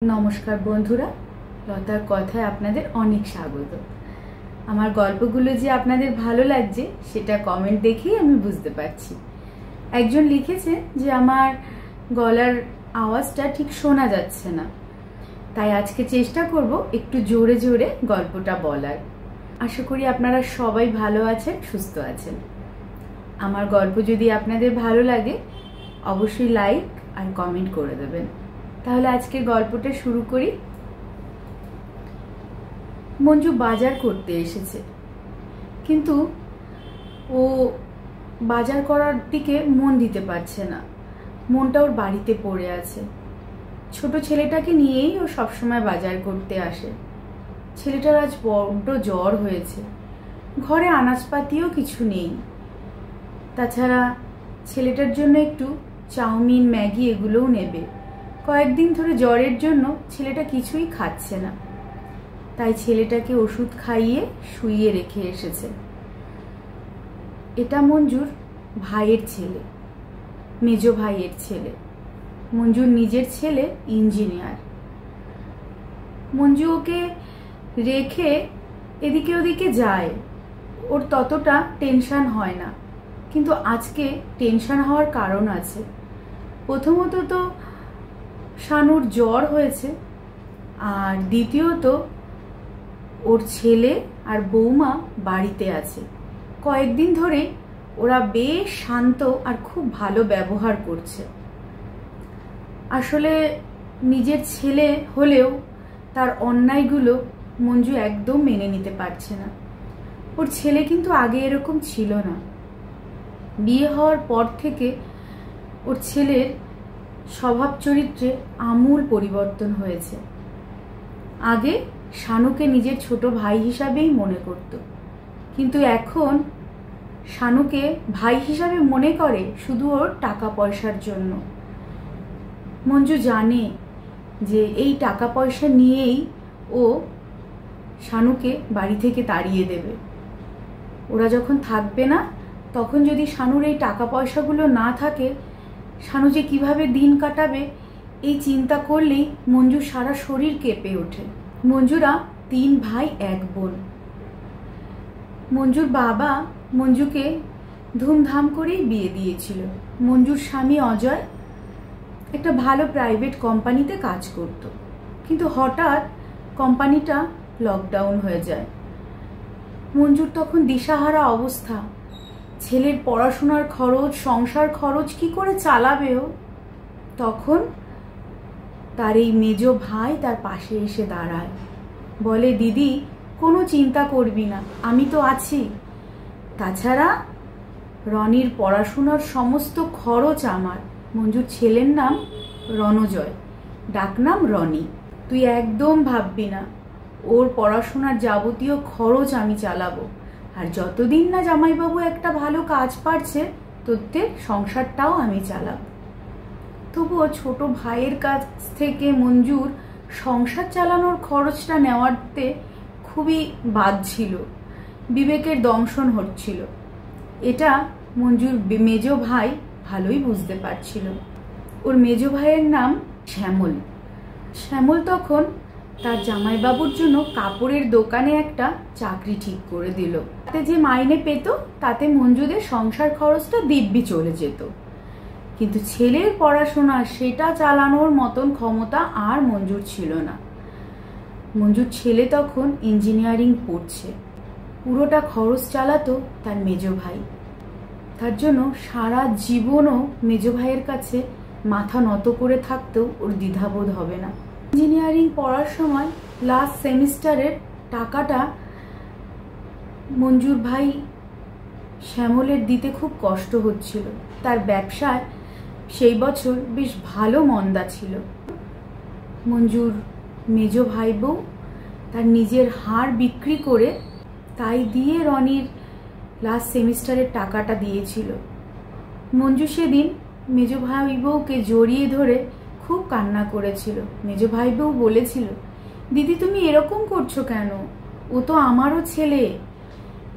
নমস্কার বন্ধুরা, লতার কথায় আপনাদের অনেক স্বাগত। আমার গল্পগুলো যে আপনাদের ভালো লাগছে সেটা কমেন্ট দেখেই আমি বুঝতে পারছি। একজন লিখেছে যে আমার গলার আওয়াজটা ঠিক শোনা যাচ্ছে না, তাই আজকে চেষ্টা করব একটু জোরে জোরে গল্পটা বলার। আশা করি আপনারা সবাই ভালো আছেন, সুস্থ আছেন। আমার গল্প যদি আপনাদের ভালো লাগে অবশ্যই লাইক আর কমেন্ট করে দেবেন। তাহলে আজকের গল্পটা শুরু করি। মঞ্জু বাজার করতে এসেছে, কিন্তু ও বাজার করার দিকে মন দিতে পারছে না। মনটা ওর বাড়িতে পড়ে আছে। ছোট ছেলেটাকে নিয়েই ও সবসময় বাজার করতে আসে। ছেলেটার আজ বড্ড জ্বর হয়েছে, ঘরে আনাজপাতিও কিছু নেই। তাছাড়া ছেলেটার জন্য একটু চাউমিন, ম্যাগি এগুলোও নেবে। কয়েকদিন ধরে জ্বরের জন্য ছেলেটা কিছুই খাচ্ছে না, তাই ছেলেটাকে ওষুধ খাইয়ে শুইয়ে রেখে এসেছে। এটা মঞ্জুর ভাইয়ের ছেলে, মেজো ভাইয়ের ছেলে। মঞ্জুর নিজের ছেলে ইঞ্জিনিয়ার। মঞ্জু ওকে রেখে এদিকে ওদিকে যায়, ওর ততটা টেনশন হয় না। কিন্তু আজকে টেনশন হওয়ার কারণ আছে। প্রথমত তো শানুর জ্বর হয়েছে, আর দ্বিতীয়ত ওর ছেলে আর বৌমা বাড়িতে আছে। কয়েকদিন ধরে ওরা বেশ শান্ত আর খুব ভালো ব্যবহার করছে। আসলে নিজের ছেলে হলেও তার অন্যায়গুলো মঞ্জু একদম মেনে নিতে পারছে না। ওর ছেলে কিন্তু আগে এরকম ছিল না। বিয়ে হওয়ার পর থেকে ওর ছেলের স্বভাব চরিত্রে আমূল পরিবর্তন হয়েছে। আগে শানুকে নিজের ছোট ভাই হিসাবেই মনে করত, কিন্তু এখন শানুকে ভাই হিসাবে মনে করে শুধু ওর টাকা পয়সার জন্য। মঞ্জু জানে যে এই টাকা পয়সা নিয়েই ও শানুকে বাড়ি থেকে তাড়িয়ে দেবে। ওরা যখন থাকবে না, তখন যদি শানুর এই টাকা পয়সাগুলো না থাকে, শানু যে কিভাবে দিন কাটাবে এই চিন্তা করলেই মঞ্জুর সারা শরীর কেঁপে ওঠে। মঞ্জুরা 3 ভাই 1 বোন। মঞ্জুর বাবা মঞ্জুকে ধুমধাম করেই বিয়ে দিয়েছিল। মঞ্জুর স্বামী অজয় একটা ভালো প্রাইভেট কোম্পানিতে কাজ করত, কিন্তু হঠাৎ কোম্পানিটা লকডাউন হয়ে যায়। মঞ্জুর তখন দিশাহারা অবস্থা। ছেলের পড়াশোনার খরচ, সংসার খরচ কি করে চালাবে ও? তখন তার এই মেজো ভাই তার পাশে এসে দাঁড়ায়, বলে, দিদি কোনো চিন্তা করবি না, আমি তো আছি। তাছাড়া রনির পড়াশোনার সমস্ত খরচ আমার। মঞ্জুর ছেলের নাম রণজয়, ডাকনাম রনি। তুই একদম ভাববি না, ওর পড়াশোনার যাবতীয় খরচ আমি চালাবো। আর যতদিন না জামাইবাবু একটা ভালো কাজ পাচ্ছে, তোদের সংসারটাও আমি চালাবো। তবুও ছোট ভাইয়ের কাছ থেকে মঞ্জুর সংসার চালানোর খরচটা নেওয়াতে খুবই বাদ ছিল, বিবেকের দংশন হচ্ছিল। এটা মঞ্জুর মেজো ভাই ভালোই বুঝতে পারছিল। ওর মেজো ভাইয়ের নাম শ্যামল। শ্যামল তখন তার জামাইবাবুর জন্য কাপড়ের দোকানে একটা চাকরি ঠিক করে দিল। তাতে যে মাইনে পেত তাতে মঞ্জুদের সংসার খরচটা দিব্যি চলে যেত। কিন্তু ছেলের পড়াশোনা সেটা চালানোর মতন ক্ষমতা আর মঞ্জুর ছিল না। মঞ্জুর ছেলে তখন ইঞ্জিনিয়ারিং পড়ছে, পুরোটা খরচ চালাতো তার মেজো ভাই। তার জন্য সারা জীবনও মেজো ভাইয়ের কাছে মাথা নত করে থাকতেও ওর দ্বিধাবোধ হবে না। ইঞ্জিনিয়ারিং পড়ার সময় লাস্ট সেমিস্টারের টাকাটা মঞ্জুর ভাই শ্যামলের দিতে খুব কষ্ট হচ্ছিল। তার ব্যবসায় সেই বছর বেশ ভালো মন্দা ছিল। মঞ্জুর মেজো ভাই বউ তার নিজের হাড় বিক্রি করে তাই দিয়ে রনির লাস্ট সেমিস্টারের টাকাটা দিয়েছিল। মঞ্জু সেদিন মেজো ভাই বউকে জড়িয়ে ধরে খুব কান্না করেছিল। মেজো ভাই বউ বলেছিল, দিদি তুমি এরকম করছো কেন? ও তো আমারও ছেলে।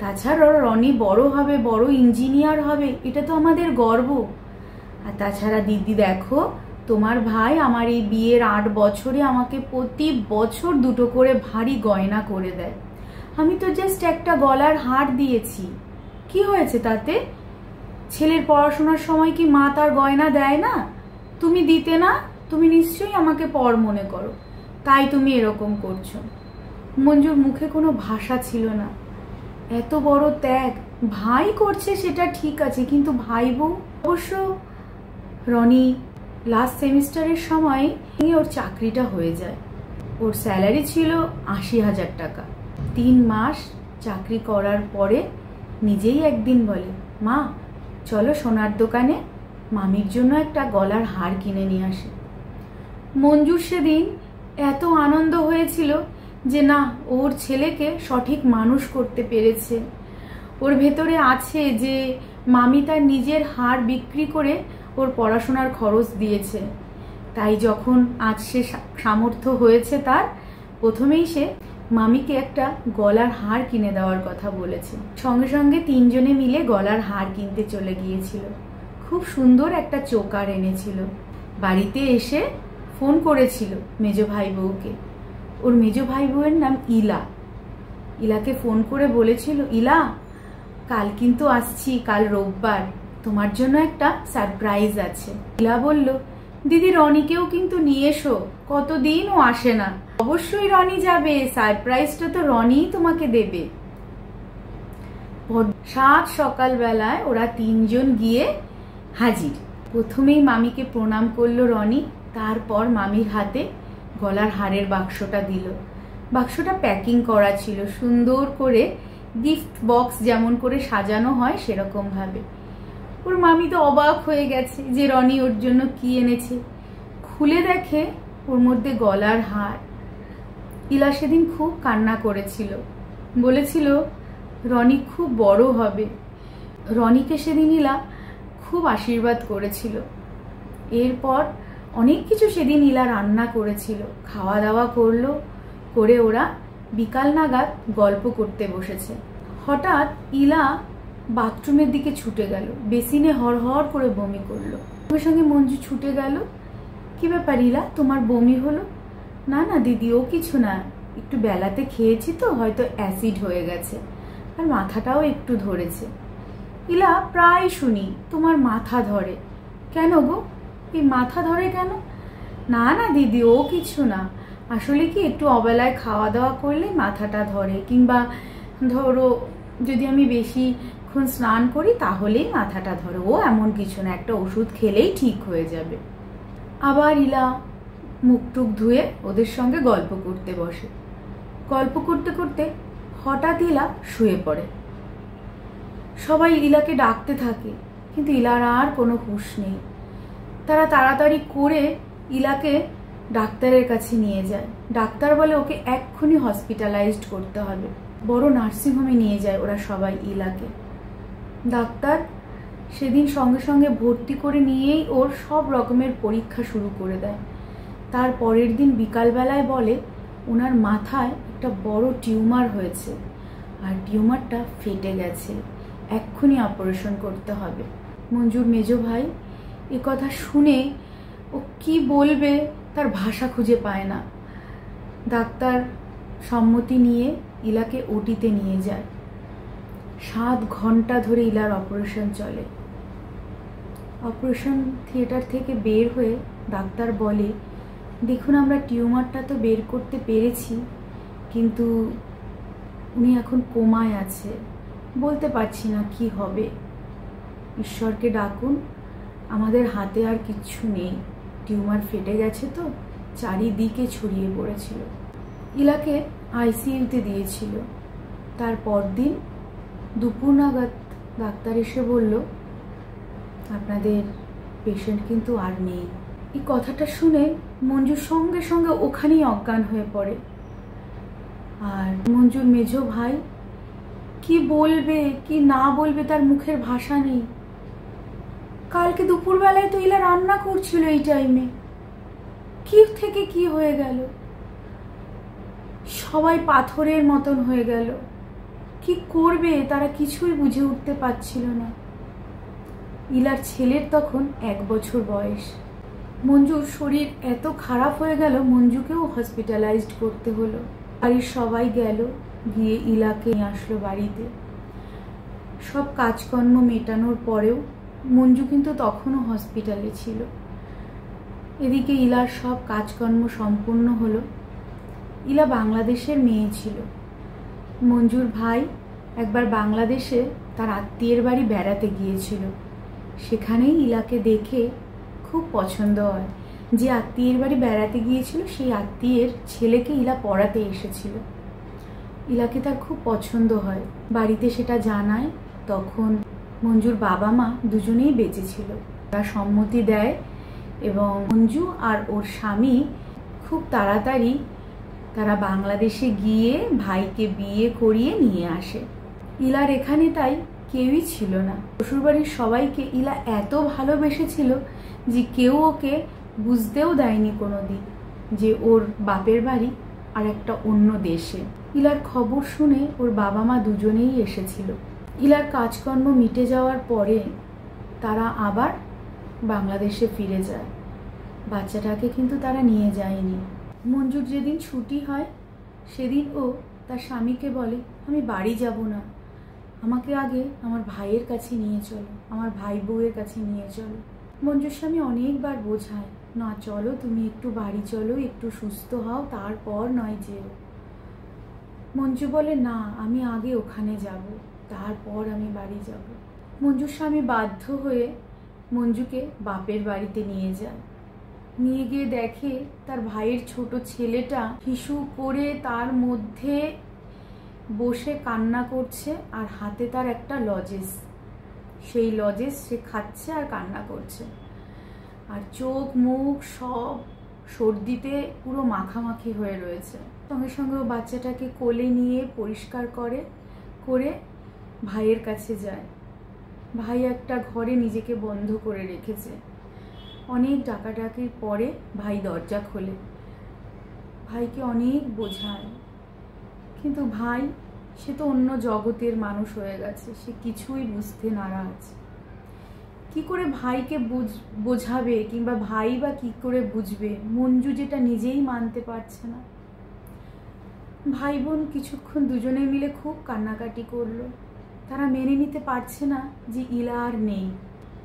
তাছাড়া রনি বড় হবে, বড় ইঞ্জিনিয়ার হবে, এটা তো আমাদের গর্ব। আর তাছাড়া দিদি দেখো, তোমার ভাই আমার এই বিয়ের 8 বছরে আমাকে প্রতি বছর 2টো করে ভারী গয়না করে দেয়। আমি তো জাস্ট একটা গলার হার দিয়েছি, কি হয়েছে তাতে? ছেলের পড়াশোনার সময় কি মা তার গয়না দেয় না? তুমি দিতে না? তুমি নিশ্চয়ই আমাকে পর মনে করো, তাই তুমি এরকম করছো। মঞ্জুর মুখে কোনো ভাষা ছিল না। এত বড় ত্যাগ ভাই করছে সেটা ঠিক আছে, কিন্তু ভাই বউ। অবশ্য রনি লাস্ট সেমিস্টারের সময় ওর চাকরিটা হয়ে যায়। ওর স্যালারি ছিল 80,000 টাকা। 3 মাস চাকরি করার পরে নিজেই একদিন বলে, মা চলো সোনার দোকানে মামির জন্য একটা গলার হার কিনে নিয়ে আসে। মঞ্জুর সেদিন এত আনন্দ হয়েছিল যে না, ওর ছেলেকে সঠিক মানুষ করতে পেরেছে। ওর ভেতরে আছে যে মামি তার নিজের হার বিক্রি করে ওর পড়াশোনার খরচ দিয়েছে। তাই যখন আজ সে সামর্থ্য হয়েছে তার, প্রথমেই সে মামিকে একটা গলার হার কিনে দেওয়ার কথা বলেছে। সঙ্গে সঙ্গে 3 জনে মিলে গলার হার কিনতে চলে গিয়েছিল। খুব সুন্দর একটা চোকার এনেছিল। বাড়িতে এসে ফোন করেছিল মেজো ভাই বউকে। ওর মেজো ভাই বউয়ের নাম ইলা। ইলাকে ফোন করে বলেছিল, ইলা কাল কিন্তু আসছি, কাল রোববার, তোমার জন্য একটা সারপ্রাইজ আছে। ইলা বলল, দিদি রনিকেও কিন্তু নিয়ে এসো, কতদিন ও আসে না। অবশ্যই রনি যাবে, সারপ্রাইজটা তো রনিই তোমাকে দেবে। সাত সকালবেলায় ওরা 3 জন গিয়ে হাজির। প্রথমেই মামিকে প্রণাম করলো রনি, তারপর মামির হাতে গলার হারের বাক্সটা দিল। বাক্সটা প্যাকিং করা ছিল সুন্দর করে, গিফট বক্স যেমন করে সাজানো হয় সেরকম ভাবে। ওর মামি তো অবাক হয়ে গেছে যে রনি ওর জন্য কি এনেছে। খুলে দেখে ওর মধ্যে গলার হার। ইলা সেদিন খুব কান্না করেছিল, বলেছিল রনি খুব বড় হবে। রনিকে সেদিন ইলা খুব আশীর্বাদ করেছিল। এরপর অনেক কিছু সেদিন ইলা রান্না করেছিল, খাওয়া দাওয়া করলো। করে ওরা বিকাল নাগাদ গল্প করতে বসেছে। হঠাৎ ইলা বাথরুমের দিকে ছুটে গেল, বেসিনে হড়হড় করে বমি করলো। সঙ্গে সঙ্গে মঞ্জু ছুটে গেল, কি ব্যাপার ইলা, তোমার বমি হলো? না না দিদি, ও কিছু না, একটু বেলাতে খেয়েছি তো, হয়তো অ্যাসিড হয়ে গেছে, আর মাথাটাও একটু ধরেছে। ইলা, প্রায় শুনি তোমার মাথা ধরে। কেন গো, এই মাথা ধরে কেন? না না দিদি, ও কিছু না, আসলে কি একটু অবেলায় খাওয়া দাওয়া করলে মাথাটা ধরে, কিংবা ধরো যদি আমি বেশিক্ষণ স্নান করি তাহলেই মাথাটা ধরে। ও এমন কিছু না, একটা ওষুধ খেলেই ঠিক হয়ে যাবে। আবার ইলা মুখ টুক ধুয়ে ওদের সঙ্গে গল্প করতে বসে। গল্প করতে করতে হঠাৎ ইলা শুয়ে পড়ে। সবাই ইলাকে ডাকতে থাকে, কিন্তু ইলার আর কোনো হুঁশ নেই। তারা তাড়াতাড়ি করে ইলাকে ডাক্তারের কাছে নিয়ে যায়। ডাক্তার বলে ওকে এক্ষুনি হসপিটালাইজড করতে হবে। বড় নার্সিংহোমে নিয়ে যায় ওরা সবাই ইলাকে। ডাক্তার সেদিন সঙ্গে সঙ্গে ভর্তি করে নিয়েই ওর সব রকমের পরীক্ষা শুরু করে দেয়। তার পরের দিন বিকালবেলায় বলে ওনার মাথায় একটা বড় টিউমার হয়েছে, আর টিউমারটা ফেটে গেছে, এক্ষুনি অপারেশন করতে হবে। মঞ্জুর মেজো ভাই এ কথা শুনে ও কি বলবে তার ভাষা খুঁজে পায় না। ডাক্তার সম্মতি নিয়ে ইলাকে ওটিতে নিয়ে যায়। 7 ঘন্টা ধরে ইলার অপারেশন চলে। অপারেশন থিয়েটার থেকে বের হয়ে ডাক্তার বলে, দেখুন আমরা টিউমারটা তো বের করতে পেরেছি, কিন্তু উনি এখন কোমায় আছে, বলতে পারছি না কি হবে, ঈশ্বরকে ডাকুন, আমাদের হাতে আর কিচ্ছু নেই, টিউমার ফেটে গেছে তো, চারিদিকে ছড়িয়ে পড়েছিল। ইলাকে আইসিইউতে দিয়েছিল। তার পরদিন দুপুর নাগাদ ডাক্তার এসে বলল, আপনাদের পেশেন্ট কিন্তু আর নেই। এই কথাটা শুনে মঞ্জুর সঙ্গে সঙ্গে ওখানেই অজ্ঞান হয়ে পড়ে। আর মঞ্জুর মেজো ভাই কি বলবে কি না বলবে তার মুখের ভাষা নেই। কালকে দুপুরবেলায় তো ইলা রান্না করছিল এই টাইমে, কি থেকে কি হয়ে গেল। সবাই পাথরের মতন হয়ে গেল। কি করবে তারা কিছুই বুঝে উঠতে পারছিল না। ইলার ছেলের তখন 1 বছর বয়স। মঞ্জুর শরীর এত খারাপ হয়ে গেল, মঞ্জুকেও হসপিটালাইজড করতে হলো। বাড়ির সবাই গেল, গিয়ে ইলাকে নিয়ে আসলো বাড়িতে। সব কাজকর্ম মেটানোর পরেও মঞ্জু কিন্তু তখনও হসপিটালে ছিল। এদিকে ইলার সব কাজকর্ম সম্পূর্ণ হলো। ইলা বাংলাদেশের মেয়ে ছিল। মঞ্জুর ভাই একবার বাংলাদেশে তার আত্মীয়ের বাড়ি বেড়াতে গিয়েছিল। সেখানেই ইলাকে দেখে খুব পছন্দ হয়। যে আত্মীয়ের বাড়ি বেড়াতে গিয়েছিল সেই আত্মীয়ের ছেলেকে ইলা পড়াতে এসেছিল। ইলাকে তার খুব পছন্দ হয়। বাড়িতে সেটা জানায়। তখন মঞ্জুর বাবা মা দুজনেই বেঁচে ছিল। তারা সম্মতি দেয় এবং মঞ্জু আর ওর স্বামী খুব তাড়াতাড়ি তারা বাংলাদেশে গিয়ে ভাইকে বিয়ে করিয়ে নিয়ে আসে। ইলার এখানে তাই কেউই ছিল না। শ্বশুরবাড়ির সবাইকে ইলা এত ভালোবেসেছিল যে কেউ ওকে বুঝতেও দেয়নি কোনোদিন যে ওর বাপের বাড়ি আর একটা অন্য দেশে। ইলার খবর শুনে ওর বাবা মা দুজনেই এসেছিল। ইলার কাজকর্ম মিটে যাওয়ার পরে তারা আবার বাংলাদেশে ফিরে যায়। বাচ্চাটাকে কিন্তু তারা নিয়ে যায়নি। মঞ্জুর যেদিন ছুটি হয় সেদিন ও তার স্বামীকে বলে, আমি বাড়ি যাব না, আমাকে আগে আমার ভাইয়ের কাছে নিয়ে চলো, আমার ভাই বউয়ের কাছে নিয়ে চলো। মঞ্জুর স্বামী অনেকবার বোঝায়, না চলো, তুমি একটু বাড়ি চলো, একটু সুস্থ হও, তারপর নয় যেও। মঞ্জু বলে, না, আমি আগে ওখানে যাব, তারপর আমি বাড়ি যাব। মঞ্জুর স্বামী বাধ্য হয়ে মঞ্জুকে বাপের বাড়িতে নিয়ে যায়। নিয়ে গিয়ে দেখে তার ভাইয়ের ছোট ছেলেটা হিসু করে তার মধ্যে বসে কান্না করছে, আর হাতে তার একটা লজেস। সেই লজেস সে খাচ্ছে আর কান্না করছে, আর চোখ মুখ সব সর্দিতে পুরো মাখামাখি হয়ে রয়েছে। সঙ্গে সঙ্গে ও বাচ্চাটাকে কোলে নিয়ে পরিষ্কার করে ভাইয়ের কাছে যায়। ভাই একটা ঘরে নিজেকে বন্ধ করে রেখেছে। অনেক ডাকাডাকির পরে ভাই দরজা খোলে। ভাইকে অনেক বোঝায়, কিন্তু ভাই সে তো অন্য জগতের মানুষ হয়ে গেছে, সে কিছুই বুঝতে নারাজ। কি করে ভাইকে বোঝাবে, কিংবা ভাই বা কি করে বুঝবে মঞ্জু যেটা নিজেই মানতে পারছে না। ভাই বোন কিছুক্ষণ দুজনে মিলে খুব কান্নাকাটি করলো। তারা মেনে নিতে পারছে না যে ইলা আর নেই।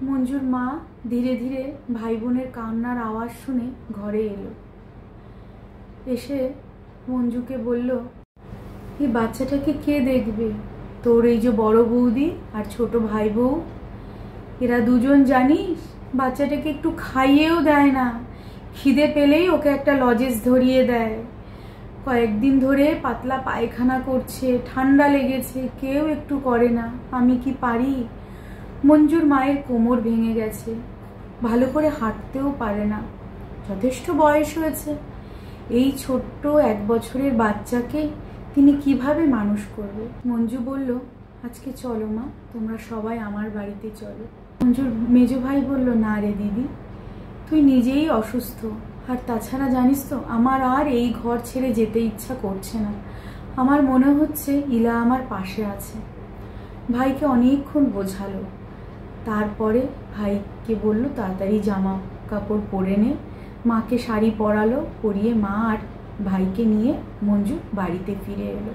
মঞ্জুর মা ধীরে ধীরে ভাই বোনের কান্নার আওয়াজ শুনে ঘরে এলো। এসে মঞ্জুকে বলল, এই বাচ্চাটাকে কে দেখবে? তোর এই যে বড় বৌদি আর ছোট ভাই বউ, এরা দুজন জানিস বাচ্চাটাকে একটু খাইয়েও দেয় না। খিদে পেলেই ওকে একটা লজেস ধরিয়ে দেয়। কয়েকদিন ধরে পাতলা পায়খানা করছে, ঠান্ডা লেগেছে, কেউ একটু করে না। আমি কি পারি? মঞ্জুর মায়ের কোমর ভেঙে গেছে, ভালো করে হাঁটতেও পারে না, যথেষ্ট বয়স হয়েছে। এই ছোট্ট 1 বছরের বাচ্চাকে তিনি কিভাবে মানুষ করবে? মঞ্জু বলল, আজকে চলো মা, তোমরা সবাই আমার বাড়িতে চলো। মঞ্জুর মেজো ভাই বলল, না রে দিদি, তুই নিজেই অসুস্থ, আর তাছাড়া জানিস তো আমার আর এই ঘর ছেড়ে যেতে ইচ্ছা করছে না। আমার মনে হচ্ছে ইলা আমার পাশে আছে। ভাইকে অনেকক্ষণ বোঝালো। তারপরে ভাইকে বলল, তাড়াতাড়ি জামা কাপড় পরে নে। মাকে শাড়ি পরালো, পরিয়ে মা আর ভাইকে নিয়ে মঞ্জু বাড়িতে ফিরে এলো।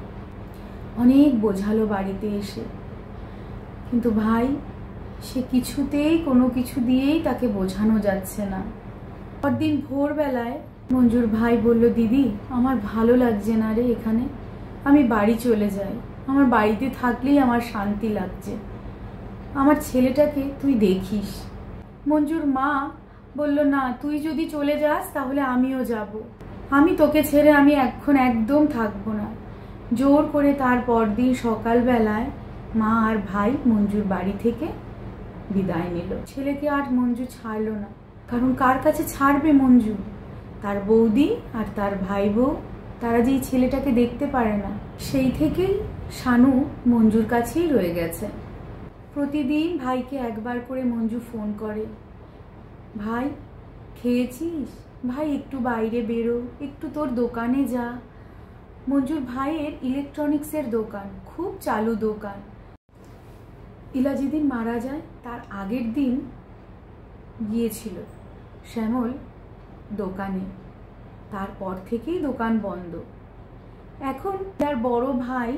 অনেক বোঝালো বাড়িতে এসে, কিন্তু ভাই সে কিছুতেই কোনো কিছু দিয়েই তাকে বোঝানো যাচ্ছে না। পরদিন ভোরবেলায় মঞ্জুর ভাই বলল, দিদি আমার ভালো লাগছে না রে এখানে, আমি বাড়ি চলে যাই। আমার বাড়িতে থাকলেই আমার শান্তি লাগছে, আমার ছেলেটাকে তুই দেখিস। মঞ্জুর মা বলল, না, তুই যদি চলে যাস তাহলে আমিও যাব। আমি তোকে ছেড়ে আমি এখন একদম থাকবো না। জোর করে তার পরদিন সকালবেলায় মা আর ভাই মঞ্জুর বাড়ি থেকে বিদায় নিল। ছেলেকে আর মঞ্জু ছাড়লো না, কারণ কার কাছে ছাড়বে মঞ্জু? তার বৌদি আর তার ভাই বউ, তারা যেই ছেলেটাকে দেখতে পারে না, সেই থেকেই শানু মঞ্জুর কাছেই রয়ে গেছে। প্রতিদিন ভাইকে একবার করে মঞ্জু ফোন করে, ভাই খেয়েছিস? ভাই একটু বাইরে বেরো, একটু তোর দোকানে যা। মঞ্জুর ভাইয়ের ইলেকট্রনিক্সের দোকান, খুব চালু দোকান। ইলা যেদিন মারা যায় তার আগের দিন গিয়েছিল শ্যামল দোকানে। তারপর থেকেই দোকান বন্ধ। এখন তার বড় ভাই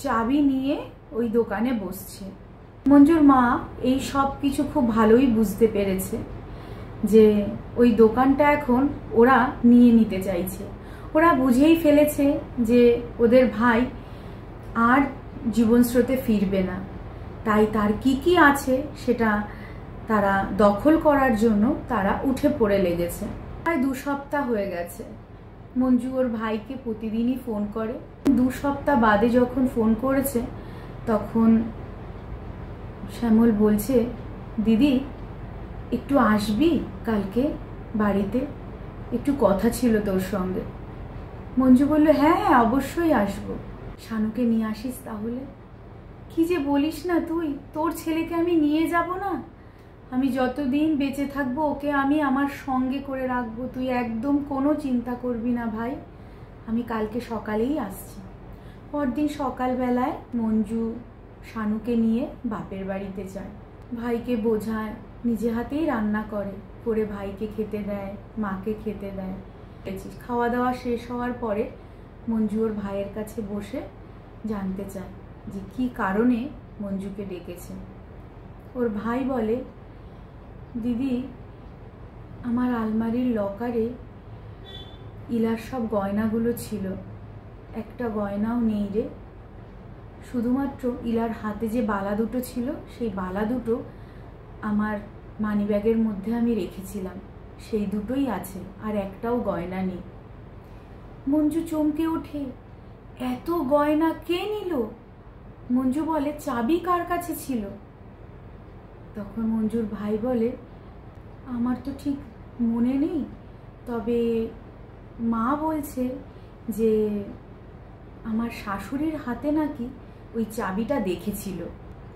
চাবি নিয়ে ওই দোকানে বসছে। মঞ্জুর মা এই সব কিছু খুব ভালোই বুঝতে পেরেছে যে ওই দোকানটা এখন ওরা নিয়ে নিতে চাইছে। ওরা বুঝেই ফেলেছে যে ওদের ভাই আর জীবন স্রোতে ফিরবে না, তাই তার কি কি আছে সেটা তারা দখল করার জন্য তারা উঠে পড়ে লেগেছে। প্রায় 2 সপ্তাহ হয়ে গেছে। মঞ্জু ওর ভাইকে প্রতিদিনই ফোন করে। 2 সপ্তাহ বাদে যখন ফোন করেছে তখন শ্যামল বলছে, দিদি একটু আসবি কালকে বাড়িতে, একটু কথা ছিল তোর সঙ্গে। মঞ্জু বলল, হ্যাঁ হ্যাঁ অবশ্যই আসবো। শানুকে নিয়ে আসিস তাহলে। কি যে বলিস না তুই, তোর ছেলেকে আমি নিয়ে যাব না? আমি যতদিন বেঁচে থাকবো ওকে আমি আমার সঙ্গে করে রাখবো, তুই একদম কোনো চিন্তা করবি না ভাই। আমি কালকে সকালেই আসছি। পরদিন সকালবেলায় মঞ্জু শানুকে নিয়ে বাপের বাড়িতে যায়। ভাইকে বোঝায়, নিজে হাতেই রান্না করে ভাইকে খেতে দেয়, মাকে খেতে দেয়। খাওয়া দাওয়া শেষ হওয়ার পরে মঞ্জু ওর ভাইয়ের কাছে বসে জানতে চায় যে কি কারণে মঞ্জুকে ডেকেছে। ওর ভাই বলে, দিদি আমার আলমারির লকারে ইলার সব গয়নাগুলো ছিল, একটা গয়নাও নেই রে। শুধুমাত্র ইলার হাতে যে বালা দুটো ছিল সেই বালা দুটো আমার মানিব্যাগের মধ্যে আমি রেখেছিলাম, সেই দুটোই আছে, আর একটাও গয়না নেই। মঞ্জু চমকে ওঠে, এত গয়না কে নিল? মঞ্জু বলে, চাবি কার কাছে ছিল? তখন মঞ্জুর ভাই বলে, আমার তো ঠিক মনে নেই, তবে মা বলছে যে আমার শাশুড়ির হাতে নাকি ওই চাবিটা দেখেছিল।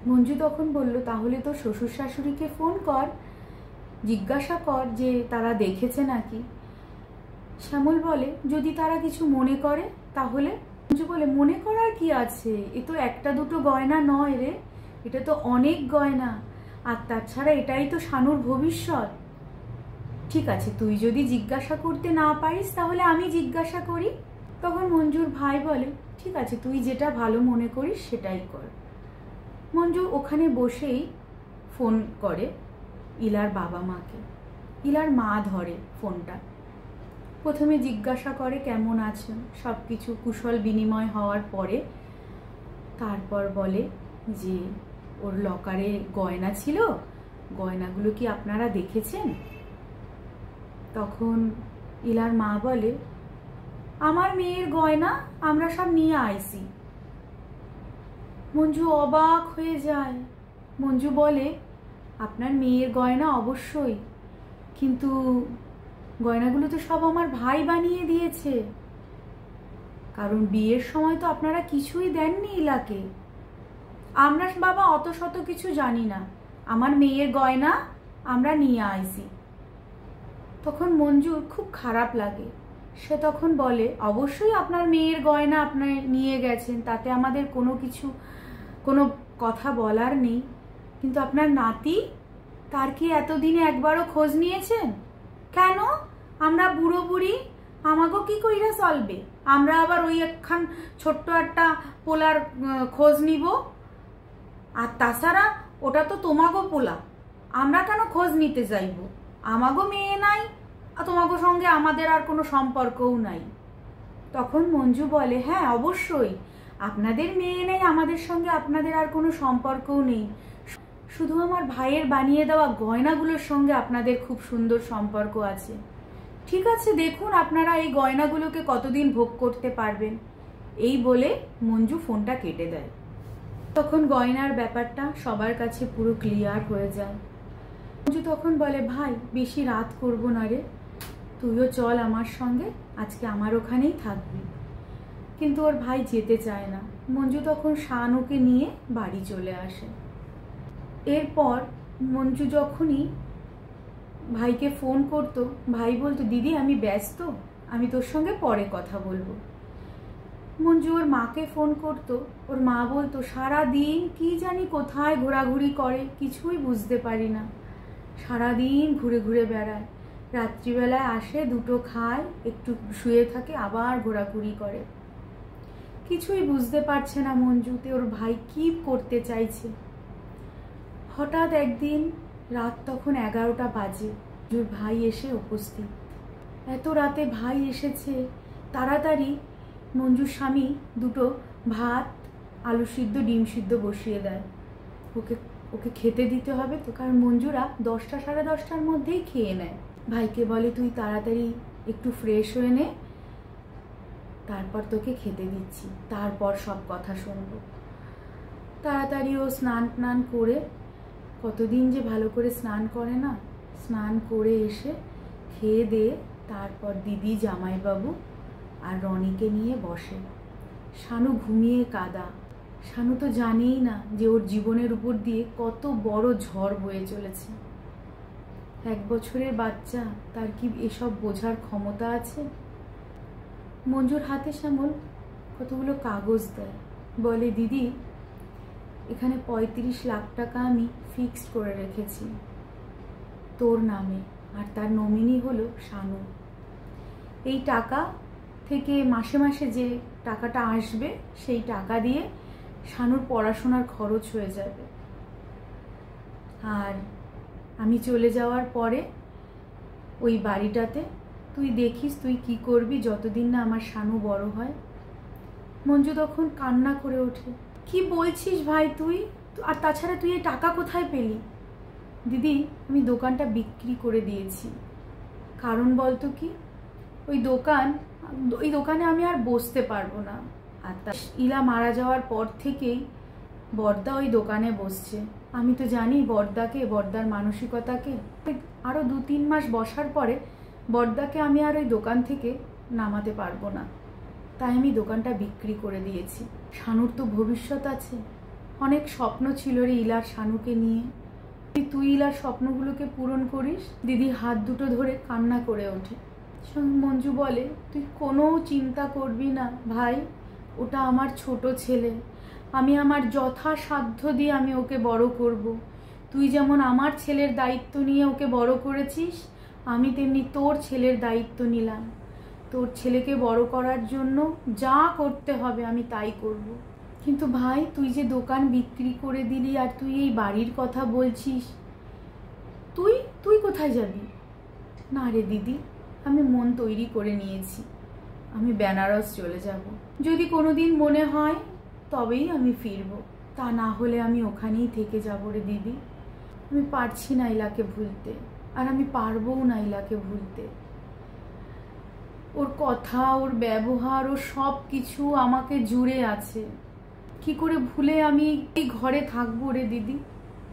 মঞ্জু তখন বলল, তাহলে তো শ্বশুর শাশুড়িকে ফোন কর, জিজ্ঞাসা কর যে তারা দেখেছে নাকি। শ্যামল বলে, যদি তারা কিছু মনে করে তাহলে? মঞ্জু বলে, মনে করার কি আছে, এ তো একটা দুটো গয়না নয় রে, এটা তো অনেক গয়না, আর তাছাড়া এটাই তো শানুর ভবিষ্যৎ। ঠিক আছে, তুই যদি জিজ্ঞাসা করতে না পারিস তাহলে আমি জিজ্ঞাসা করি। তখন মঞ্জুর ভাই বলে, ঠিক আছে, তুই যেটা ভালো মনে করিস সেটাই কর। মঞ্জু ওখানে বসেই ফোন করে ইলার বাবা মাকে। ইলার মা ধরে ফোনটা। প্রথমে জিজ্ঞাসা করে কেমন আছেন, সব কিছু কুশল বিনিময় হওয়ার পরে তারপর বলে যে ওর লকারে গয়না ছিল, গয়নাগুলো কি আপনারা দেখেছেন? তখন ইলার মা বলে, আমার মেয়ের গয়না আমরা সব নিয়ে আইছি। মঞ্জু অবাক হয়ে যায়। মঞ্জু বলে, আপনার মেয়ের গয়না অবশ্যই, কিন্তু গয়নাগুলো তো সব আমার ভাই বানিয়ে দিয়েছে, কারণ বিয়ের সময় তো আপনারা কিছুই দেননি ইলাকে। আমরা বাবা অত শত কিছু জানি না, আমার মেয়ের গয়না আমরা নিয়ে আইছি। তখন মঞ্জুর খুব খারাপ লাগে। সে তখন বলে, অবশ্যই আপনার মেয়ের গয়না আপনি নিয়ে গেছেন, তাতে আমাদের কোনো কথা বলার নেই, কিন্তু আপনার নাতি, তার কি এতদিনে একবারও খোঁজ নিয়েছেন? কেন? আমরা বুড়ো বুড়ি, আমাকেও কি কইরা চলবে? আমরা আবার ওই একখান ছোট্ট একটা পোলার খোঁজ নিব? আর তাছাড়া ওটা তো তোমাগো পোলা, আমরা কেন খোঁজ নিতে যাইব? আমাগো মেয়ে নাই, আর তোমাগো সঙ্গে আমাদের আর কোনো সম্পর্কও নাই। তখন মঞ্জু বলে, হ্যাঁ অবশ্যই, আপনাদের মেয়ে নেই, আমাদের সঙ্গে আপনাদের আর কোনো সম্পর্কও নেই, শুধু আমার ভাইয়ের বানিয়ে দেওয়া গয়নাগুলোর সঙ্গে আপনাদের খুব সুন্দর সম্পর্ক আছে। ঠিক আছে, দেখুন আপনারা এই গয়নাগুলোকে কতদিন ভোগ করতে পারবেন। এই বলে মঞ্জু ফোনটা কেটে দেয়। তখন গয়নার ব্যাপারটা সবার কাছে পুরো ক্লিয়ার হয়ে যায়। মঞ্জু তখন বলে, ভাই বেশি রাত করব না রে, তুইও চল আমার সঙ্গে, আজকে আমার ওখানেই থাকবি। কিন্তু ওর ভাই যেতে চায় না। মঞ্জু তখন শানুকে নিয়ে বাড়ি চলে আসে। এরপর মঞ্জু যখনই ভাইকে ফোন করতো, ভাই বলতো, দিদি আমি ব্যস্ত, আমি তোর সঙ্গে পরে কথা বলবো। মঞ্জু ওর মাকে ফোন করতো, ওর মা বলতো, সারাদিন কি জানি কোথায় ঘোরাঘুরি করে, কিছুই বুঝতে পারি না, সারাদিন ঘুরে ঘুরে বেড়ায়, রাত্রিবেলায় আসে, দুটো খায়, একটু শুয়ে থাকে, আবার ঘোরাঘুরি করে। কিছুই বুঝতে পারছে না মঞ্জুতে ওর ভাই কি করতে চাইছে। হঠাৎ একদিন রাত তখন 11টা বাজে, ওর ভাই এসে উপস্থিত। এত রাতে ভাই এসেছে, তাড়াতাড়ি মঞ্জুর স্বামী দুটো ভাত, আলু সিদ্ধ, ডিম সিদ্ধ বসিয়ে দেয়। ওকে খেতে দিতে হবে তো, কারণ মঞ্জুরা 10টা সাড়ে 10টার মধ্যেই খেয়ে নেয়। ভাইকে বলে তুই তাড়াতাড়ি একটু ফ্রেশ হয়ে নে, তারপর তোকে খেতে দিচ্ছি, তারপর সব কথা শুনবো। তাড়াতাড়ি ও স্নান করে, কতদিন যে ভালো করে স্নান করে না, স্নান করে এসে খেয়ে দিয়ে তারপর দিদি, জামাইবাবু আর রনিকে নিয়ে বসে। শানু ঘুমিয়ে কাদা। শানু তো জানেই না যে ওর জীবনের উপর দিয়ে কত বড় ঝড় বয়ে চলেছে। 1 বছরের বাচ্চা, তার কি এসব বোঝার ক্ষমতা আছে? মঞ্জুর হাতে শ্যামল কতগুলো কাগজ দেয়, বলে দিদি এখানে 35 লাখ টাকা আমি ফিক্সড করে রেখেছি তোর নামে, আর তার নমিনি হলো শানু। এই টাকা থেকে মাসে মাসে যে টাকাটা আসবে সেই টাকা দিয়ে শানুর পড়াশোনার খরচ হয়ে যাবে। আর আমি চলে যাওয়ার পরে ওই বাড়িটাতে তুই দেখিস তুই কি করবি যতদিন না আমার শানু বড় হয়। মঞ্জু তখন কান্না করে ওঠে, কি বলছিস ভাই তুই? আর তাছাড়া তুই এই টাকা কোথায় পেলি? দিদি আমি দোকানটা বিক্রি করে দিয়েছি। কারণ বলতো কি, ওই দোকানে আমি আর বসতে পারবো না। আর ইলা মারা যাওয়ার পর থেকেই বড়দা ওই দোকানে বসছে। আমি তো জানি বড়দাকে, বড়দার মানসিকতাকে। আরো 2-3 মাস বসার পরে বড়দাকে আমি আর ওই দোকান থেকে নামাতে পারবো না, তাই আমি দোকানটা বিক্রি করে দিয়েছি। শানুর তো ভবিষ্যৎ আছে, অনেক স্বপ্ন ছিল রে ইলার শানুকে নিয়ে। তুই ইলার স্বপ্নগুলোকে পূরণ করিস। দিদি হাত দুটো ধরে কান্না করে ওঠে। মঞ্জু বলে, তুই কোনো চিন্তা করবি না ভাই, ওটা আমার ছোট ছেলে, আমি আমার যথাসাধ্য দিয়ে আমি ওকে বড় করব। তুই যেমন আমার ছেলের দায়িত্ব নিয়ে ওকে বড় করেছিস, আমি তেমনি তোর ছেলের দায়িত্ব নিলাম। তোর ছেলেকে বড় করার জন্য যা করতে হবে আমি তাই করব। কিন্তু ভাই তুই যে দোকান বিক্রি করে দিলি আর তুই এই বাড়ির কথা বলছিস, তুই কোথায় যাবি? না রে দিদি, আমি মন তৈরি করে নিয়েছি, আমি বেনারস চলে যাব। যদি কোনোদিন মনে হয় তবেই আমি ফিরব, তা না হলে আমি ওখানেই থেকে যাব রে দিদি। আমি পারছি না ইলাকে ভুলতে, আর আমি পারবও না ইলাকে ভুলতে। ওর কথা, ওর ব্যবহার, ওর সব কিছু আমাকে জুড়ে আছে। কি করে ভুলে আমি এই ঘরে থাকবো রে দিদি?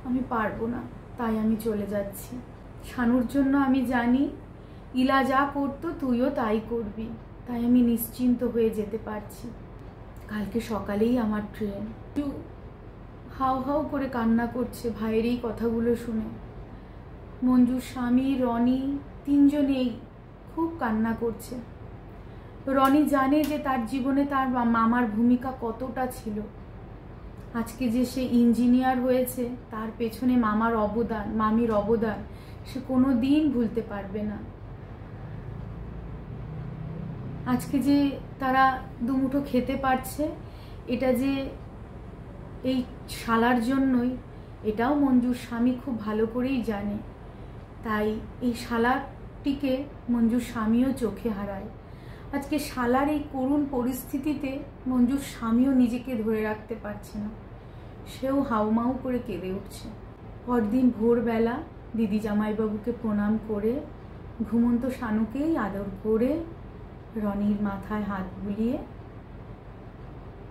আমি পারবো না, তাই আমি চলে যাচ্ছি। শানুর জন্য আমি জানি ইলা যা করতো তুইও তাই করবি, তাই আমি নিশ্চিন্ত হয়ে যেতে পারছি। কালকে সকালেই আমার ট্রেন। একটু হাউ হাউ করে কান্না করছে ভাইয়ের এই কথাগুলো শুনে। মঞ্জুর স্বামী, রনি, 3 জনেই খুব কান্না করছে। রনি জানে যে তার জীবনে তার মামার ভূমিকা কতটা ছিল। আজকে যে সে ইঞ্জিনিয়ার হয়েছে তার পেছনে মামার অবদান, মামির অবদান সে কোনো দিন ভুলতে পারবে না। আজকে যে তারা দুমুঠো খেতে পারছে, এটা যে এই শালার জন্যই, এটাও মঞ্জুর স্বামী খুব ভালো করেই জানে। তাই এই শালাটিকে মঞ্জুর স্বামীও চোখে হারায়। আজকে শালার এই করুণ পরিস্থিতিতে মঞ্জুর স্বামীও নিজেকে ধরে রাখতে পারছে না, সেও হাউমাউ করে কেঁদে উঠছে। পরদিন ভোরবেলা দিদি জামাইবাবুকে প্রণাম করে ঘুমন্ত শানুকেই আদর করে রনির মাথায় হাত বুলিয়ে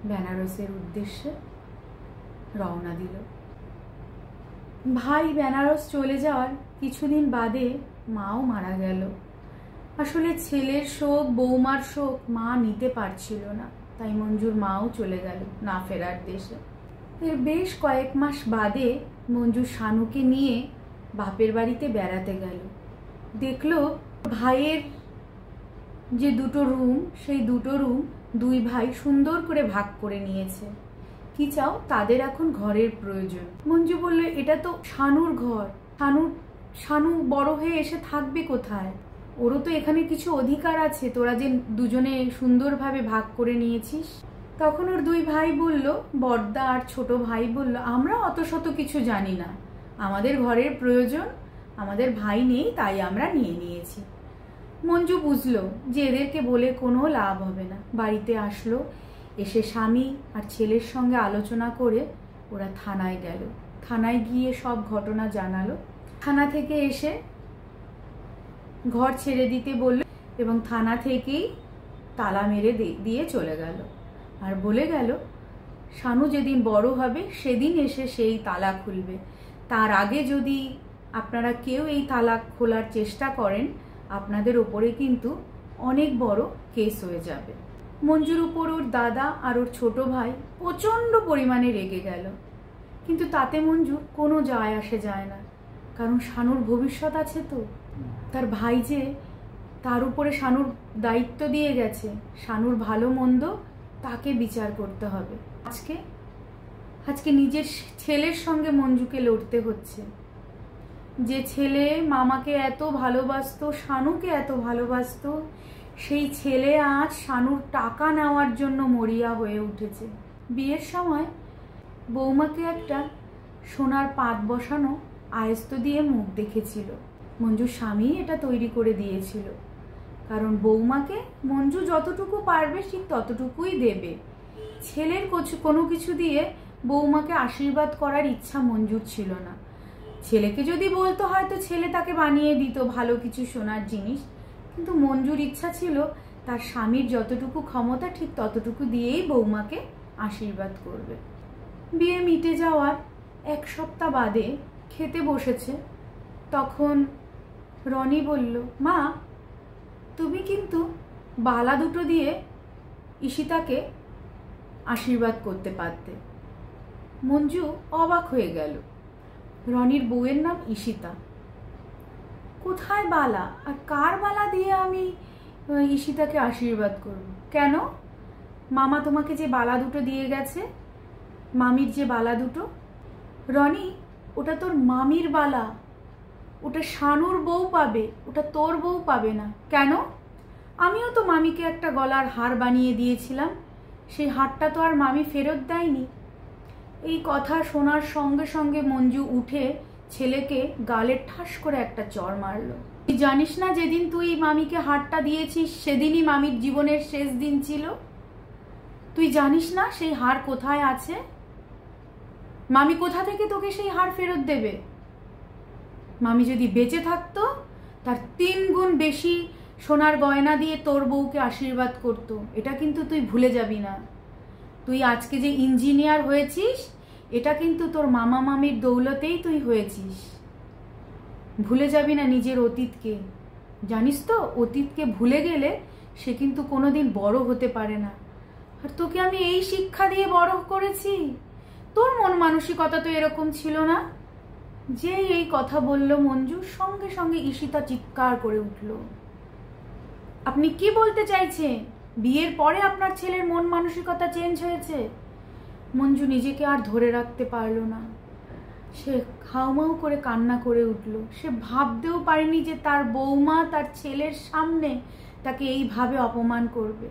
বেনারসের উদ্দেশ্যে রওনা দিল। ভাই বেনারস চলে যাওয়ার কিছুদিন বাদে মাও মারা গেল। আসলে ছেলের শোক, বৌমার শোক মা নিতে পারছিল না, তাই মঞ্জুর মাও চলে গেল না ফেরার দেশে। এর বেশ কয়েক মাস বাদে মঞ্জুর শানুকে নিয়ে বাপের বাড়িতে বেড়াতে গেল। দেখলো ভাইয়ের যে 2টো রুম, সেই 2টো রুম 2 ভাই সুন্দর করে ভাগ করে নিয়েছে। কি চাও, তাদের এখন ঘরের প্রয়োজন। মঞ্জু বলল, এটা তো শানুর ঘর, শানুর শানু বড় হয়ে এসে থাকবে কোথায়? ওরও তো এখানে কিছু অধিকার আছে, তোরা যে দুজনে সুন্দরভাবে ভাগ করে নিয়েছিস। তখন ওর দুই ভাই বলল, বড়দা আর ছোট ভাই বলল, আমরা অত শত কিছু জানি না, আমাদের ঘরের প্রয়োজন, আমাদের ভাই নেই তাই আমরা নিয়ে নিয়েছি। মঞ্জু বুঝলো যে এদেরকে বলে কোনো লাভ হবে না। বাড়িতে আসলো, এসে স্বামী আর ছেলের সঙ্গে আলোচনা করে ওরা থানায় গেল। থানায় গিয়ে সব ঘটনা জানালো। থানা থেকে এসে ঘর ছেড়ে দিতে বলল এবং থানা থেকেই তালা মেরে দিয়ে চলে গেল। আর বলে গেল, শানু যেদিন বড় হবে সেদিন এসে সেই তালা খুলবে, তার আগে যদি আপনারা কেউ এই তালা খোলার চেষ্টা করেন আপনাদের ওপরে কিন্তু অনেক বড় কেস হয়ে যাবে। মঞ্জুর উপর ওর দাদা আর ওর ছোট ভাই প্রচণ্ড পরিমাণে রেগে গেল, কিন্তু তাতে মঞ্জুর কোনো যায় আসে যায় না, কারণ শানুর ভবিষ্যৎ আছে তো। তার ভাই যে তার উপরে শানুর দায়িত্ব দিয়ে গেছে, শানুর ভালো মন্দ তাকে বিচার করতে হবে। আজকে নিজের ছেলের সঙ্গে মঞ্জুকে লড়তে হচ্ছে। যে ছেলে মামাকে এত ভালোবাসতো, শানুকে এত ভালোবাসতো, সেই ছেলে আজ শানুর টাকা নেওয়ার জন্য মরিয়া হয়ে উঠেছে। বিয়ের সময় বৌমাকে একটা সোনার পাত বসানো আয়স্ত দিয়ে মুখ দেখেছিল। মঞ্জুর স্বামী এটা তৈরি করে দিয়েছিল, কারণ বৌমাকে মঞ্জু যতটুকু পারবে ঠিক ততটুকুই দেবে। ছেলের কোনো কিছু দিয়ে বৌমাকে আশীর্বাদ করার ইচ্ছা মঞ্জুর ছিল না। ছেলেকে যদি বলতো হয়তো ছেলে তাকে বানিয়ে দিত ভালো কিছু সোনার জিনিস, কিন্তু মঞ্জুর ইচ্ছা ছিল তার স্বামীর যতটুকু ক্ষমতা ঠিক ততটুকু দিয়েই বৌমাকে আশীর্বাদ করবে। বিয়ে মিটে যাওয়ার 1 সপ্তাহ বাদে খেতে বসেছে, তখন রনি বলল, মা তুমি কিন্তু বালা দুটো দিয়ে ঈশিতাকে আশীর্বাদ করতে পারতে। মঞ্জু অবাক হয়ে গেল। রনির বউয়ের নাম ঈশিতা। কোথায় বালা, আর কার বালা দিয়ে আমি ঈশিতাকে আশীর্বাদ করব? কেন? মামা তোমাকে যে বালা দুটো দিয়ে গেছে, মামির যে বালা দুটো। রনি, ওটা তোর মামির বালা, ওটা শানুর বউ পাবে, ওটা তোর বউ পাবে না। কেন? আমিও তো মামিকে একটা গলার হার বানিয়ে দিয়েছিলাম, সেই হারটা তো আর মামি ফেরত দেয়নি। এই কথা শোনার সঙ্গে সঙ্গে মঞ্জু উঠে ছেলেকে গালে ঠাস করে একটা চড় মারলো। তুই জানিস না যেদিন তুই মামিকে হারটা দিয়েছিস সেদিনই মামির জীবনের শেষ দিন ছিল? তুই জানিস না সেই হার কোথায় আছে? মামি কোথা থেকে তোকে সেই হার ফেরত দেবে? মামি যদি বেঁচে থাকতো তার 3 গুণ বেশি সোনার গয়না দিয়ে তোর বউকে আশীর্বাদ করতো, এটা কিন্তু তুই ভুলে যাবি না। তুই আজকে যে ইঞ্জিনিয়ার হয়েছিস এটা কিন্তু তোর মামা মামির দৌলতেই তুই হয়েছিস। ভুলে যাবি না নিজের অতীতকে। জানিস তো, অতীতকে ভুলে গেলে সে কিন্তু কোনোদিন বড় হতে পারে না। আর তোকে আমি এই শিক্ষা দিয়ে বড় করেছি, তোর মন মানসিকতা তো এরকম ছিল না। যে এই কথা বলল মঞ্জু, সঙ্গে সঙ্গে ঈশিতা চিৎকার করে উঠল। আপনি কি বলতে চাইছেন? বিয়ের পরে আপনার ছেলের মন মানসিকতা চেঞ্জ হয়েছে? মঞ্জু নিজেকে আর ধরে রাখতে পারল না, সে হাউমাউ করে কান্না করে উঠল। সে ভাবতেও পারেনি যে তার বৌমা তার ছেলের সামনে তাকে এইভাবে অপমান করবে।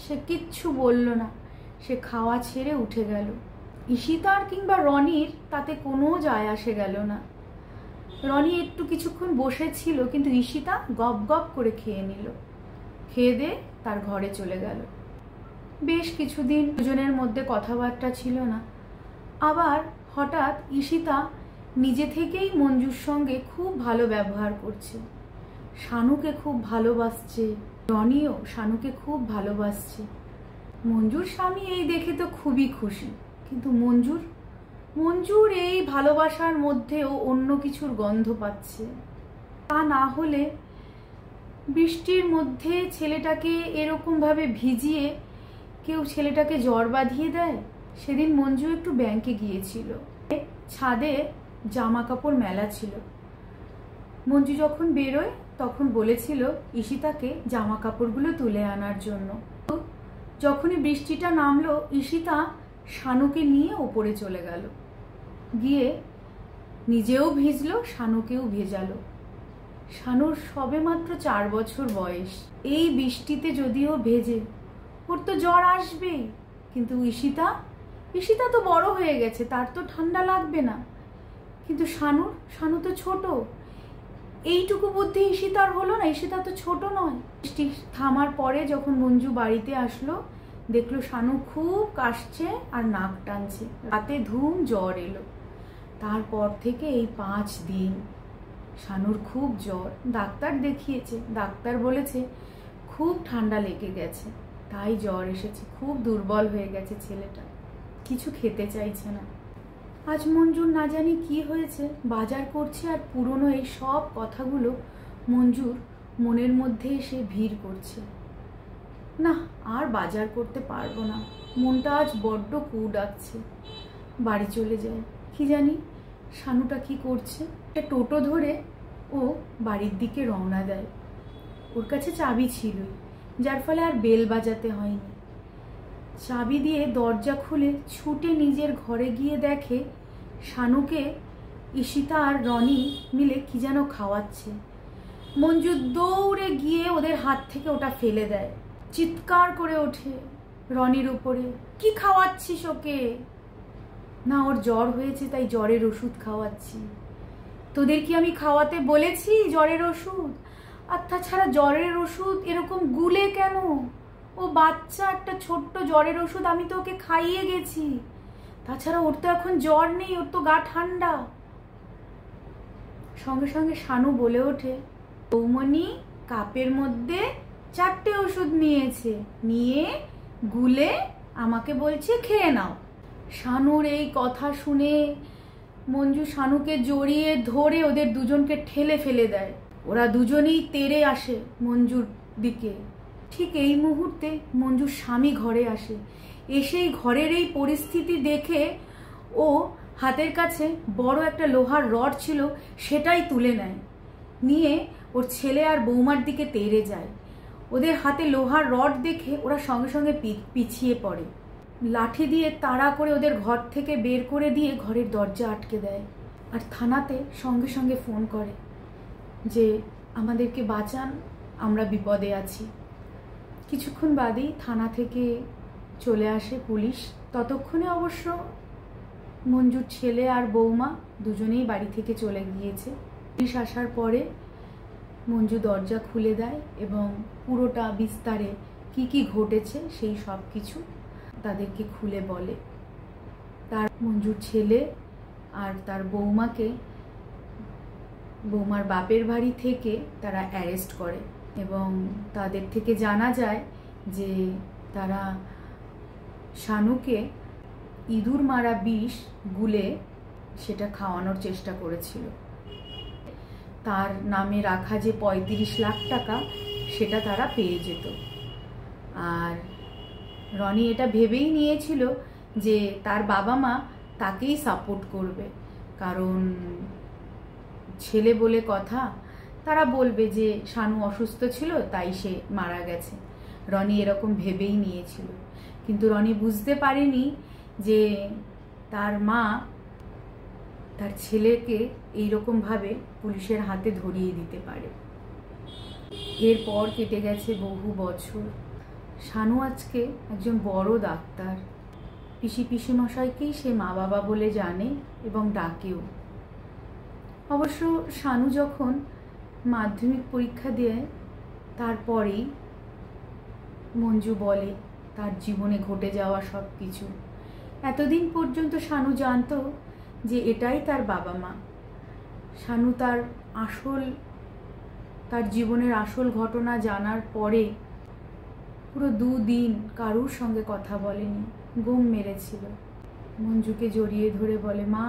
সে কিচ্ছু বলল না, সে খাওয়া ছেড়ে উঠে গেল। ঈশিতার কিংবা রনির তাতে কোনো যায় আসে গেল না। রনি একটু কিছুক্ষণ বসেছিল, কিন্তু ঈশিতা গপ গপ করে খেয়ে নিল। খেয়ে দিয়ে তার ঘরে চলে গেল। বেশ কিছুদিন দুজনের মধ্যে কথাবার্তা ছিল না। আবার হঠাৎ ঈশিতা নিজে থেকেই মঞ্জুর সঙ্গে খুব ভালো ব্যবহার করছে, শানুকে খুব ভালোবাসছে, রনিও শানুকে খুব ভালোবাসছে। মঞ্জুর স্বামী এই দেখে তো খুবই খুশি, কিন্তু মঞ্জুর এই ভালোবাসার মধ্যেও অন্য কিছুর গন্ধ পাচ্ছে। তা না হলে বৃষ্টির মধ্যে ছেলেটাকে এরকমভাবে ভিজিয়ে কেউ ছেলেটাকে জ্বর বাঁধিয়ে দেয়? সেদিন মঞ্জু একটু ব্যাংকে গিয়েছিল, ছাদে জামা কাপড় মেলা ছিল। মঞ্জু যখন বেরোয় তখন বলেছিল ঈশিতাকে জামা কাপড়গুলো তুলে আনার জন্য। যখনই বৃষ্টিটা নামলো ঈশিতা শানুকে নিয়ে ওপরে চলে গেল, গিয়ে নিজেও ভিজলো, শানুকেও ভেজালো। শানুর সবে মাত্র 4 বছর বয়স। এই বৃষ্টিতে যদিও ভেজে, ওর তো জ্বর আসবেই। কিন্তু ঈশিতা তো বড় হয়ে গেছে, তার তো ঠান্ডা লাগবে না। কিন্তু শানু তো ছোট। এইটুকু বুদ্ধি ঈশিতার হলো না? ঈশিতা তো ছোট নয়। বৃষ্টি থামার পরে যখন মঞ্জু বাড়িতে আসলো, দেখলো শানু খুব কাশছে আর নাক টানছে। রাতে ধুম জ্বর এলো। তারপর থেকে এই 5 দিন শানুর খুব জ্বর। ডাক্তার দেখিয়েছে, ডাক্তার বলেছে খুব ঠান্ডা লেগে গেছে, তাই জ্বর এসেছে। খুব দুর্বল হয়ে গেছে ছেলেটা, কিছু খেতে চাইছে না। আজ মঞ্জুর না জানি কি হয়েছে, বাজার করছে আর পুরনো এই সব কথাগুলো মঞ্জুর মনের মধ্যে এসে ভিড় করছে। না, আর বাজার করতে পারবো না, মনটা আজ বড্ড কু ডাকছে। বাড়ি চলে যায়। কি জানি শানুটা কি করছে। টোটো ধরে ও বাড়ির দিকে রওনা দেয়। ওর কাছে চাবি ছিলই, যার ফলে আর বেল বাজাতে হয়নি। চাবি দিয়ে দরজা খুলে ছুটে নিজের ঘরে গিয়ে দেখে শানুকে ঈশিতা আর রনি মিলে কি যেন খাওয়াচ্ছে। মঞ্জু দৌড়ে গিয়ে ওদের হাত থেকে ওটা ফেলে দেয়, চিৎকার করে ওঠে রনির উপরে, কি খাওয়াচ্ছিস ওকে? না, ওর জ্বর হয়েছে তাই জ্বরের ওষুধ খাওয়াচ্ছি। তোদের কি আমি খাওয়াতে বলেছি জ্বরের ওষুধ? আর তাছাড়া জ্বরের ওষুধ এরকম গুলে কেন? ও বাচ্চা, একটা ছোট্ট জ্বরের ওষুধ আমি তো ওকে খাইয়ে গেছি। তাছাড়া ওর তো এখন জ্বর নেই, ওর তো গা ঠান্ডা। সঙ্গে সঙ্গে শানু বলে ওঠে, বৌমনি কাপের মধ্যে 4টে ওষুধ নিয়েছে, নিয়ে গুলে আমাকে বলছে খেয়ে নাও। শানুর এই কথা শুনে মঞ্জু শানুকে জড়িয়ে ধরে ওদের দুজনকে ঠেলে ফেলে দেয়। ওরা দুজনেই তেড়ে আসে মঞ্জুর দিকে। ঠিক এই মুহূর্তে মঞ্জুর স্বামী ঘরে আসে। এসেই ঘরের এই পরিস্থিতি দেখে ও হাতের কাছে বড় একটা লোহার রড ছিল, সেটাই তুলে নেয়। নিয়ে ওর ছেলে আর বৌমার দিকে তেড়ে যায়। ওদের হাতে লোহার রড দেখে ওরা সঙ্গে সঙ্গে পিছিয়ে পড়ে। লাঠি দিয়ে তাড়া করে ওদের ঘর থেকে বের করে দিয়ে ঘরের দরজা আটকে দেয়। আর থানাতে সঙ্গে সঙ্গে ফোন করে যে আমাদেরকে বাঁচান, আমরা বিপদে আছি। কিছুক্ষণ বাদেই থানা থেকে চলে আসে পুলিশ। ততক্ষণে অবশ্য মঞ্জুর ছেলে আর বৌমা দুজনেই বাড়ি থেকে চলে গিয়েছে। পুলিশ আসার পরে মঞ্জু দরজা খুলে দেয় এবং পুরোটা বিস্তারে কি কি ঘটেছে সেই সব কিছু তাদেরকে খুলে বলে। তার মঞ্জুর ছেলে আর তার বৌমাকে বৌমার বাপের বাড়ি থেকে তারা অ্যারেস্ট করে এবং তাদের থেকে জানা যায় যে তারা শানুকে ইঁদুর মারা বিষ গুলে সেটা খাওয়ানোর চেষ্টা করেছিল। তার নামে রাখা যে 35 লাখ টাকা সেটা তারা পেয়ে যেত। আর রনি এটা ভেবেই নিয়েছিল যে তার বাবা মা তাকেই সাপোর্ট করবে, কারণ ছেলে বলে কথা, তারা বলবে যে শানু অসুস্থ ছিল তাই সে মারা গেছে। রনি এরকম ভেবেই নিয়েছিল, কিন্তু রনি বুঝতে পারেনি যে তার মা তার ছেলেকে এইরকমভাবে পুলিশের হাতে ধরিয়ে দিতে পারে। এরপর কেটে গেছে বহু বছর। শানু আজকে একজন বড় ডাক্তার। পিসিমশাইকেই সে মা বাবা বলে জানে এবং ডাকেও। অবশ্য শানু যখন মাধ্যমিক পরীক্ষা দেয় তারপরেই মঞ্জু বলে তার জীবনে ঘটে যাওয়া সব কিছু। এতদিন পর্যন্ত শানু জানতো যে এটাই তার বাবা মা। শানু তার জীবনের আসল ঘটনা জানার পরে পুরো 2 দিন কারুর সঙ্গে কথা বলেনি, ঘুম মেরেছিল। মঞ্জুকে জড়িয়ে ধরে বলে, মা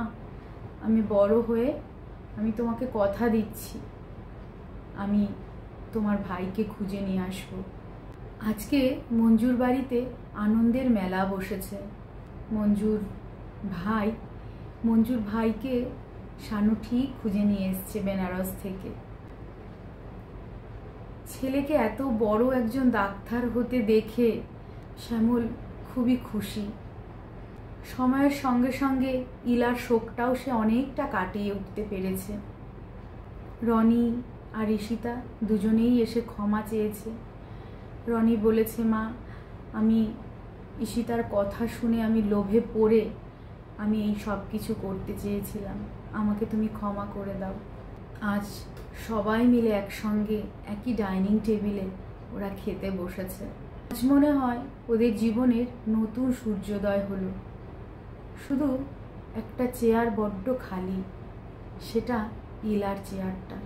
আমি বড় হয়ে আমি তোমাকে কথা দিচ্ছি আমি তোমার ভাইকে খুঁজে নিয়ে আসবো। আজকে মঞ্জুর বাড়িতে আনন্দের মেলা বসেছে। মঞ্জুর ভাইকে শানু ঠিক খুঁজে নিয়ে এসছে বেনারস থেকে। ছেলেকে এত বড় একজন ডাক্তার হতে দেখে শ্যামল খুবই খুশি। সময়ের সঙ্গে সঙ্গে ইলার শোকটাও সে অনেকটা কাটিয়ে উঠতে পেরেছে। রনি আর ঈশিতা দুজনেই এসে ক্ষমা চেয়েছে। রনি বলেছে, মা, আমি ঈশিতার কথা শুনে আমি লোভে পড়ে আমি এই সব কিছু করতে চেয়েছিলাম, আমাকে তুমি ক্ষমা করে দাও। আজ সবাই মিলে একসঙ্গে একই ডাইনিং টেবিলে ওরা খেতে বসেছে। আজ মনে হয় ওদের জীবনের নতুন সূর্যোদয় হলো। শুধু একটা চেয়ার বড্ড খালি, সেটা ইলার চেয়ারটা।